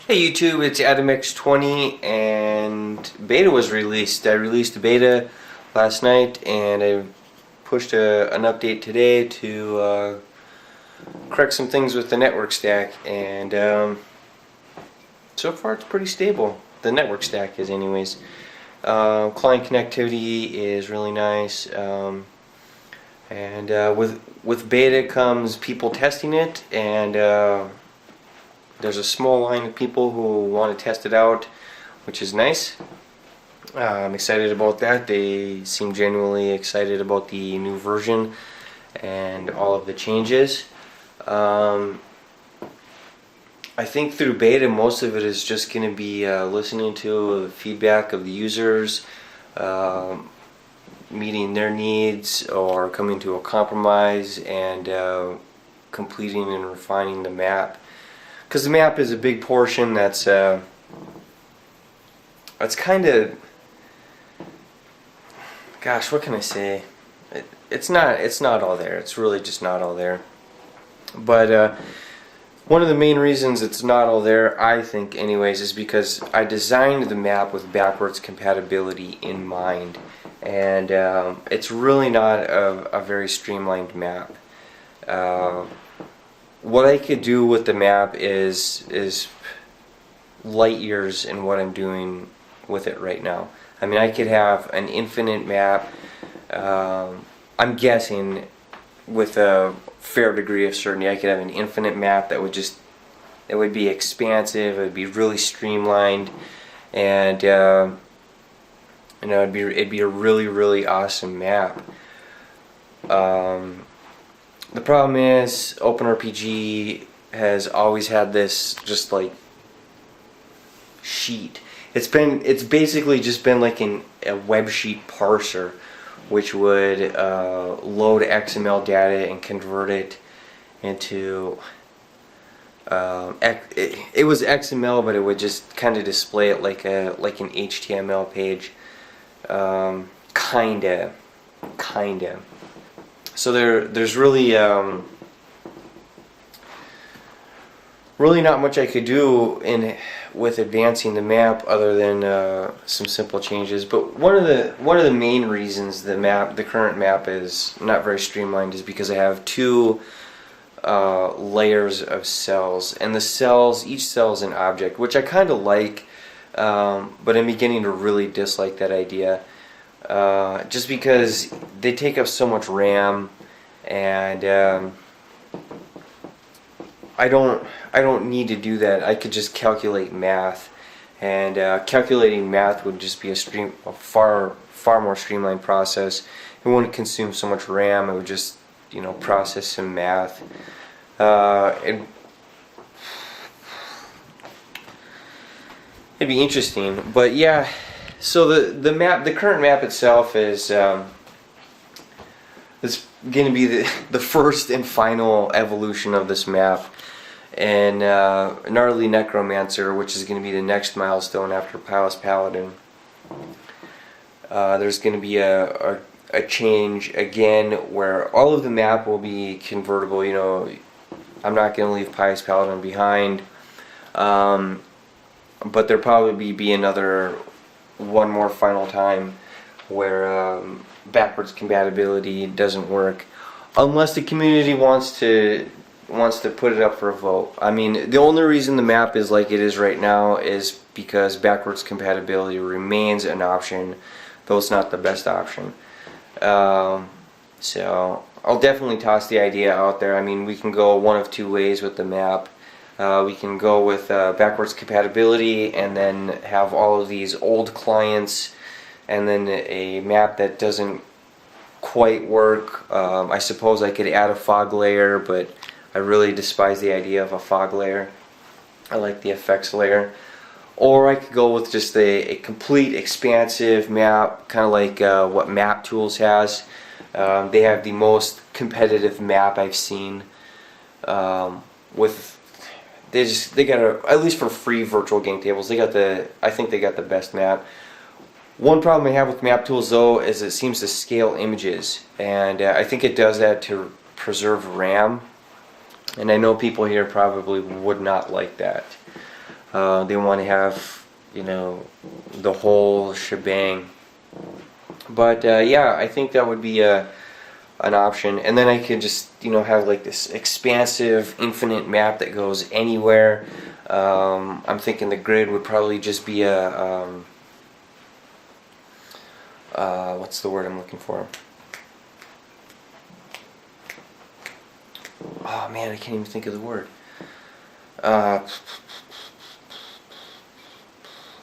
Hey YouTube, it's AdamX20 and beta was released. I released the beta last night and I pushed an update today to correct some things with the network stack, and so far it's pretty stable. The network stack is anyways. Client connectivity is really nice, and with beta comes people testing it, and there's a small line of people who want to test it out, which is nice. I'm excited about that. They seem genuinely excited about the new version and all of the changes. I think through beta most of it is just going to be listening to the feedback of the users, meeting their needs or coming to a compromise, and completing and refining the map. Because the map is a big portion that's kind of, gosh, what can I say? It's not all there. It's really just not all there. But one of the main reasons it's not all there, I think anyways, is because I designed the map with backwards compatibility in mind, and it's really not a very streamlined map. What I could do with the map is light years in what I'm doing with it right now. I mean, I could have an infinite map. I'm guessing with a fair degree of certainty I could have an infinite map that would be expansive, it would be really streamlined, and it'd be a really awesome map. The problem is OpenRPG has always had this just like sheet. It's basically just been like a web sheet parser, which would load XML data and convert it into it was XML, but it would just kind of display it like an HTML page, kinda. So there's really not much I could do with advancing the map other than some simple changes. But one of the main reasons the current map is not very streamlined is because I have two layers of cells, and each cell is an object, which I kind of like, but I'm beginning to really dislike that idea. Just because they take up so much RAM, and I don't need to do that. I could just calculate math, and calculating math would just be a far more streamlined process. It wouldn't consume so much RAM. It would just process some math. It'd be interesting, but yeah. So the current map itself is going to be the first and final evolution of this map, and Gnarly Necromancer, which is going to be the next milestone after Pious Paladin. There's going to be a change again where all of the map will be convertible. I'm not going to leave Pious Paladin behind, but there'll probably be one more final time where backwards compatibility doesn't work, unless the community wants to put it up for a vote. I mean, the only reason the map is like it is right now is because backwards compatibility remains an option, though it's not the best option. So I'll definitely toss the idea out there. I mean, we can go one of two ways with the map. We can go with backwards compatibility and then have all of these old clients, and then a map that doesn't quite work. I suppose I could add a fog layer, but I really despise the idea of a fog layer. I like the effects layer. Or I could go with just a complete expansive map, kind of like what Map Tools has. They have the most competitive map I've seen. They got at least for free virtual game tables, I think they got the best map. One problem I have with Map Tools though is it seems to scale images, and I think it does that to preserve RAM, and I know people here probably would not like that. They want to have, you know, the whole shebang. But yeah, I think that would be an option. And then I could just, you know, have like this expansive, infinite map that goes anywhere. I'm thinking the grid would probably just be a what's the word I'm looking for? Oh man, I can't even think of the word.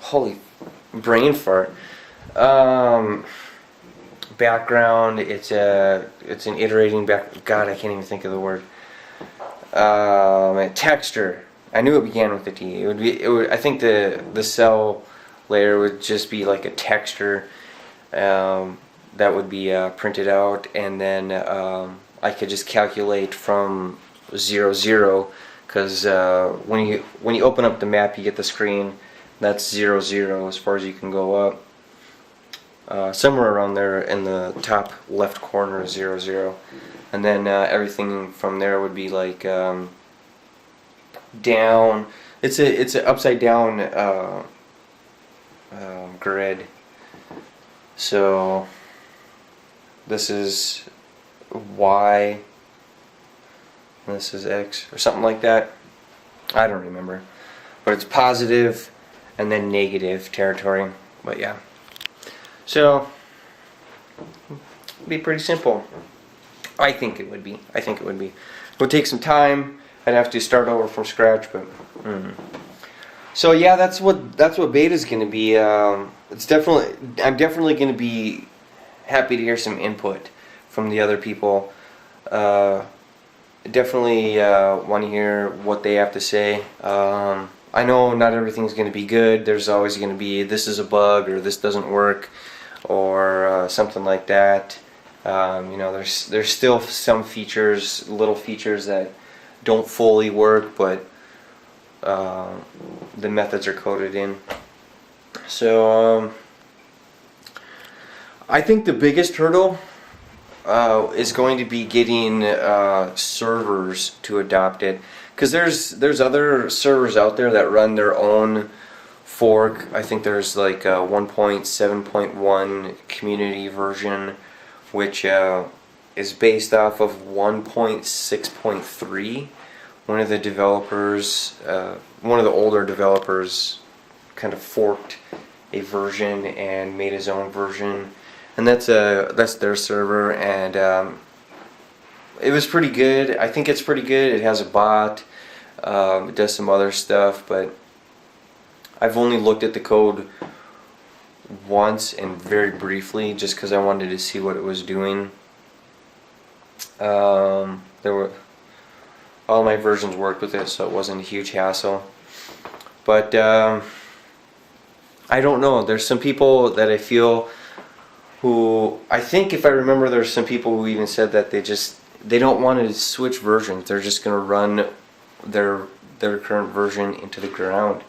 Holy brain fart. Background. It's an iterating back. God, I can't even think of the word. Texture. I knew it began with a T. It would be. It would. I think the cell layer would just be like a texture that would be printed out, and then I could just calculate from 0, 0, because when you open up the map, you get the screen. That's 0, 0 as far as you can go up. Somewhere around there in the top left corner is 0, 0, and then everything from there would be like down. It's an upside down grid. So this is Y, and this is X, or something like that. I don't remember, but it's positive and then negative territory. But yeah. So, it'd be pretty simple. I think it would be. I think it would be. It would take some time. I'd have to start over from scratch, but. So yeah, that's what beta's going to be. I'm definitely going to be happy to hear some input from the other people. Definitely want to hear what they have to say. I know not everything's going to be good. There's always going to be this is a bug or this doesn't work, or something like that. You know, there's still some features, little features that don't fully work, but the methods are coded in. So I think the biggest hurdle is going to be getting servers to adopt it, because there's other servers out there that run their own fork. I think there's like a 1.7.1 community version, which is based off of 1.6.3. One of the developers, one of the older developers, kind of forked a version and made his own version, and that's their server, and it was pretty good. I think it's pretty good. It has a bot. It does some other stuff, but I've only looked at the code once and very briefly, just because I wanted to see what it was doing. All my versions worked with it, so it wasn't a huge hassle. But I don't know. There's some people that I feel who, I think if I remember, there's some people who even said that they don't want to switch versions. They're just going to run their current version into the ground.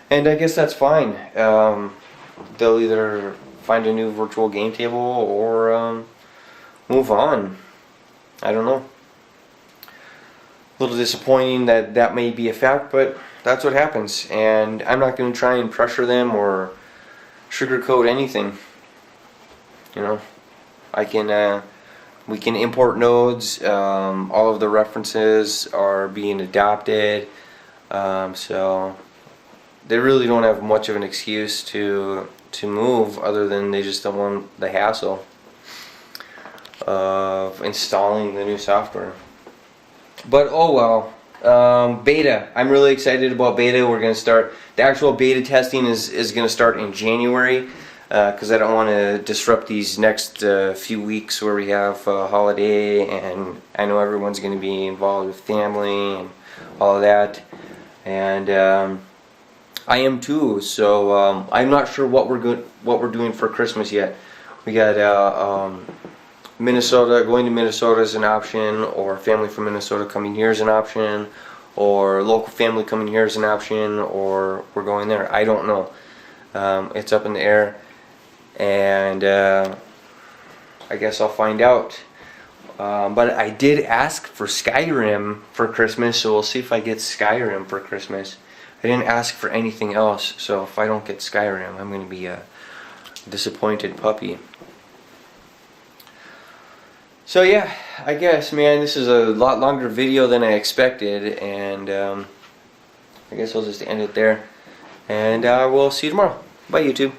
And I guess that's fine. They'll either find a new virtual game table or move on. I don't know. A little disappointing that may be a fact, but that's what happens. And I'm not going to try and pressure them or sugarcoat anything. You know, we can import nodes. All of the references are being adopted. So they really don't have much of an excuse to move, other than they just don't want the hassle of installing the new software. But oh well. Beta. I'm really excited about beta. We're going to start. The actual beta testing is going to start in January, because I don't want to disrupt these next few weeks where we have a holiday, and I know everyone's going to be involved with family and all of that. And I am too. So I'm not sure what we're doing for Christmas yet. We got Minnesota. Going to Minnesota is an option, or family from Minnesota coming here is an option, or local family coming here is an option, or we're going there. I don't know. It's up in the air, and I guess I'll find out. But I did ask for Skyrim for Christmas, so we'll see if I get Skyrim for Christmas. I didn't ask for anything else, so if I don't get Skyrim, I'm gonna be a disappointed puppy. So yeah, I guess, man, this is a lot longer video than I expected, and I guess I'll just end it there. And we'll see you tomorrow. Bye, YouTube.